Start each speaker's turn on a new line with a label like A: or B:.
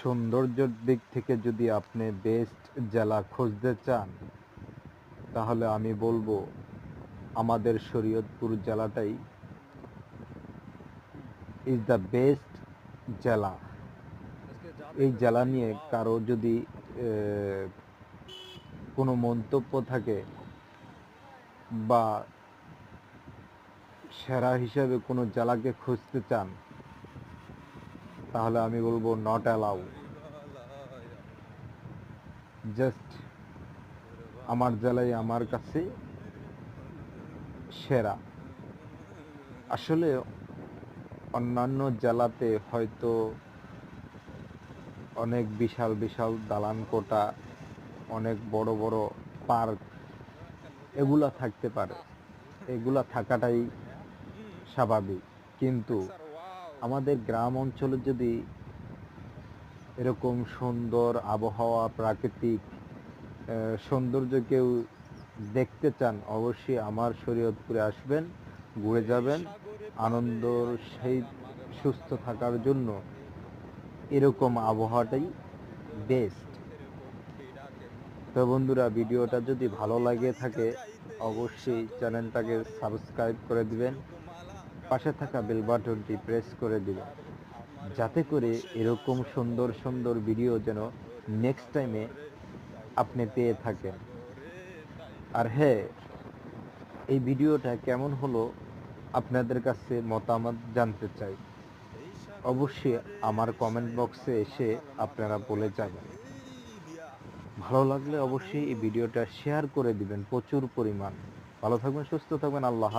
A: সৌন্দর্যের দিক থেকে যদি আপনি বেস্ট জেলা খুঁজতে চান, তাহলে আমি বলবো আমাদের শরীয়তপুর জেলাটাই ইজ দ্য বেস্ট জেলা। এই জেলা নিয়ে কারো যদি কোনো মন্তব্য থাকে বা সেরা হিসেবে কোনো জেলাকে খুঁজতে চান, তাহলে আমি বলবো নট অ্যালাউ। জাস্ট আমার জেলায় আমার কাছে সেরা। আসলে অন্যান্য জেলাতে হয়তো অনেক বিশাল বিশাল দালান কোঠা, অনেক বড় বড় পার্ক এগুলা থাকতে পারে, এগুলা থাকাটাই স্বাভাবিক। কিন্তু আমাদের গ্রাম অঞ্চলে যদি এরকম সুন্দর আবহাওয়া, প্রাকৃতিক সৌন্দর্য কেউ দেখতে চান, অবশ্যই আমার শরীয়তপুরে আসবেন, ঘুরে যাবেন। আনন্দর সহিত সুস্থ থাকার জন্য এরকম আবহাওয়াটাই বেস্ট। তো বন্ধুরা, ভিডিওটা যদি ভালো লাগে থাকে অবশ্যই চ্যানেলটাকে সাবস্ক্রাইব করে দিবেন, পাশে থাকা বেল বাটনটি প্রেস করে দিবেন, যাতে করে এরকম সুন্দর সুন্দর ভিডিও যেন নেক্সট টাইমে আপনি পেয়ে থাকেন। আর হ্যাঁ, এই ভিডিওটা কেমন হলো আপনাদের কাছে মতামত জানতে চাই। অবশ্যই আমার কমেন্ট বক্সে এসে আপনারা বলে যাবেন। ভালো লাগলে অবশ্যই এই ভিডিওটা শেয়ার করে দিবেন প্রচুর পরিমাণ। ভালো থাকবেন, সুস্থ থাকবেন। আল্লাহ।